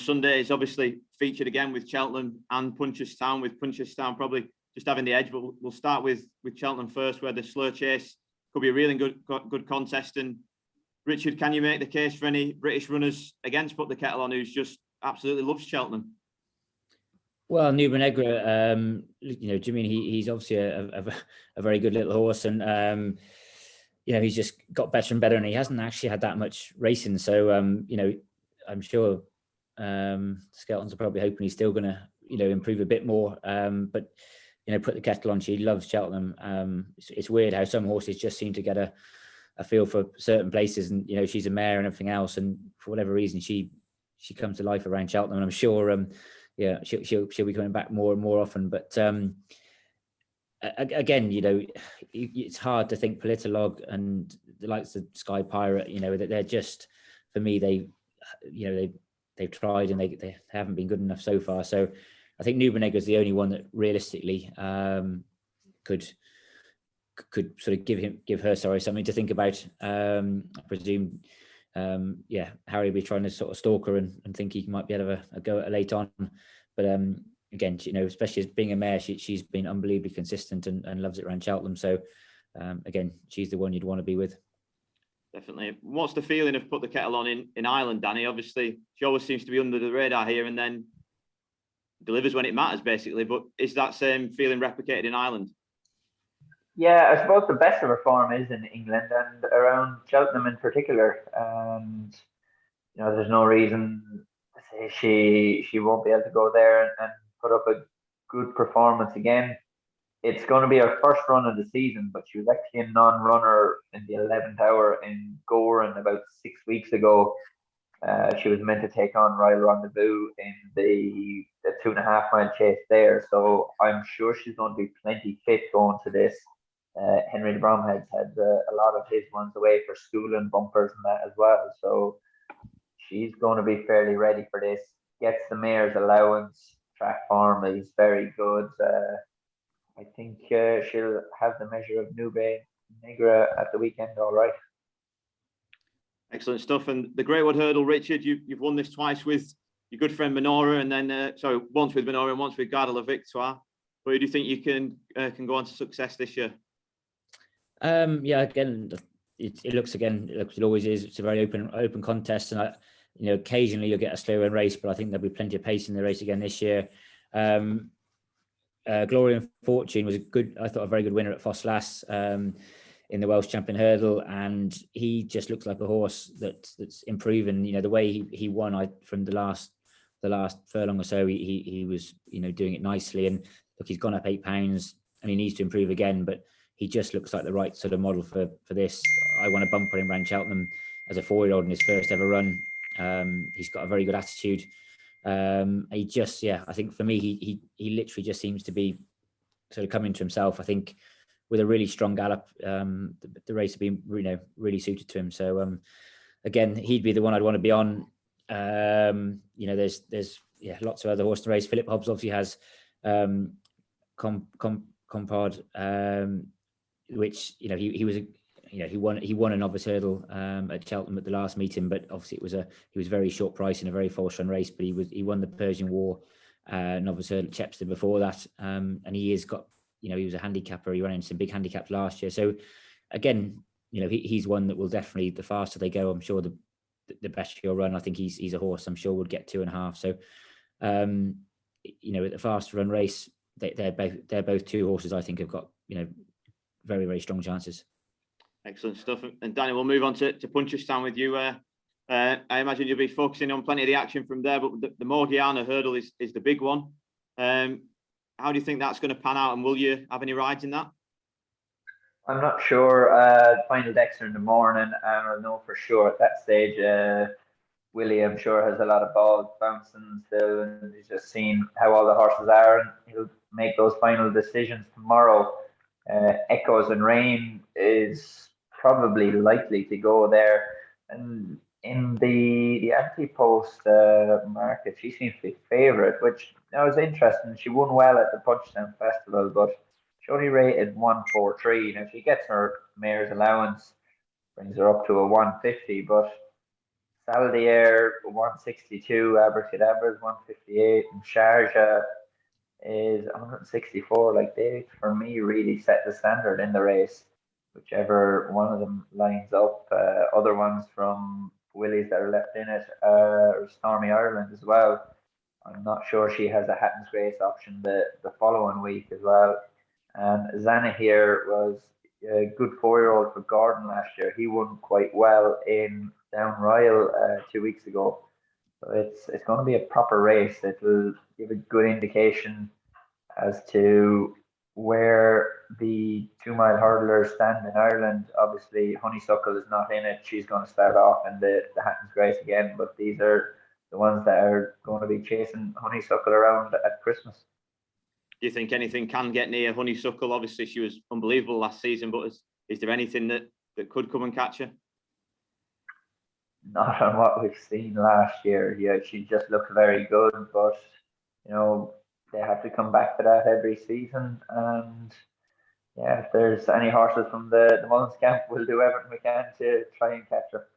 Sunday is obviously featured again with Cheltenham and Punchestown, with Punchestown probably just having the edge. But we'll start with Cheltenham first, where the slow chase could be a really good contest. And Richard, can you make the case for any British runners against Put the Kettle On, who's just absolutely loves Cheltenham? Well, Nubenegra, Jimmy, he's obviously a very good little horse, and he's just got better and better, and he hasn't actually had that much racing. So I'm sure Skelton's are probably hoping he's still going to improve a bit more. But Put the Kettle On, she loves Cheltenham. It's weird how some horses just seem to get a feel for certain places, and she's a mare and everything else, and for whatever reason she comes to life around Cheltenham, and I'm sure she'll be coming back more and more often. But again, it's hard to think Politolog and the likes of Sky Pirate, that they're just, for me, they've tried and they haven't been good enough so far. So I think Nubenegra is the only one that realistically could sort of give her something to think about. I presume Harry will be trying to sort of stalk her and think he might be able to have a go at her late on. But again, especially as being a mare, she's been unbelievably consistent and loves it around Cheltenham. So again, she's the one you'd want to be with. Definitely. What's the feeling of Put the Kettle On in Ireland, Danny? Obviously, she always seems to be under the radar here and then delivers when it matters, basically. But is that same feeling replicated in Ireland? Yeah, I suppose the best of her form is in England and around Cheltenham in particular. And there's no reason to say she won't be able to go there and put up a good performance again. It's going to be her first run of the season, but she was actually a non-runner in the 11th hour in Goran about 6 weeks ago. She was meant to take on Royal Rendezvous in the 2.5 mile chase there. So I'm sure she's going to be plenty fit going to this. Henry de Bromhead's had a lot of his ones away for school and bumpers and that as well. So she's going to be fairly ready for this. Gets the mare's allowance. Track form is very good. I think she'll have the measure of Nubenegra at the weekend, all right. Excellent stuff. And the Greatwood Hurdle, Richard, you've won this twice with your good friend Menora, and then once with Menora and once with Garde la Victoire. But do you think you can go on to success this year? Again, it looks it always is. It's a very open contest, and occasionally you'll get a slow run race, but I think there'll be plenty of pace in the race again this year. Glory and Fortune was a very good winner at Fosslas in the Welsh Champion Hurdle, and he just looks like a horse that's improving. The way he won from the last furlong or so, he was doing it nicely, and look, he's gone up 8 pounds and he needs to improve again, but he just looks like the right sort of model for this. I won a bumper in around Cheltenham as a 4-year-old in his first ever run. He's got a very good attitude. He just, I think for me, he literally just seems to be sort of coming to himself. I think with a really strong gallop, the race has been really suited to him. So again, he'd be the one I'd want to be on. There's lots of other horses in the race. Philip Hobbs obviously has Compard, which he was he won a novice hurdle at Cheltenham at the last meeting, but obviously he was very short price in a very false run race. But he won the Persian War novice hurdle at Chepstow before that, and he has got he was a handicapper. He ran into some big handicaps last year. So again, he's one that will definitely, the faster they go, I'm sure the better he'll run. I think he's a horse I'm sure would get 2.5. So at the faster run race, they're both two horses I think have got very, very strong chances. Excellent stuff. And Danny, we'll move on to Punchestown with you. I imagine you'll be focusing on plenty of the action from there, but the Morgiana hurdle is the big one. How do you think that's going to pan out, and will you have any rides in that? I'm not sure. Final decks are in the morning, and I'll know for sure at that stage. Willie, I'm sure, has a lot of balls bouncing still, and he's just seen how all the horses are, and he'll make those final decisions tomorrow. Echoes and Rain is probably likely to go there, and in the anti-post market, she seems to be favourite, which was interesting. She won well at the Punchestown Festival, but she only rated 143. Now, if she gets her mare's allowance, brings her up to a 150, but Saldier 162, Abracadabra 158, and Sharjah is 164. Like, they, for me, really set the standard in the race. Whichever one of them lines up, other ones from Willies that are left in it, or Stormy Ireland as well. I'm not sure she has a Hatton's Grace option the following week as well. And Zana here was a good 4-year-old for Gordon last year. He won quite well in Down Royal 2 weeks ago. So it's going to be a proper race. It will give a good indication as to where the 2 mile hurdlers stand in Ireland. Obviously, Honeysuckle is not in it. She's going to start off in the Hatton's Grace again, but these are the ones that are going to be chasing Honeysuckle around at Christmas. Do you think anything can get near Honeysuckle? Obviously, she was unbelievable last season, but is there anything that could come and catch her? Not on what we've seen last year. Yeah, she just looked very good, but they have to come back to that every season. And yeah, if there's any horses from the Mullins camp, we'll do everything we can to try and catch her.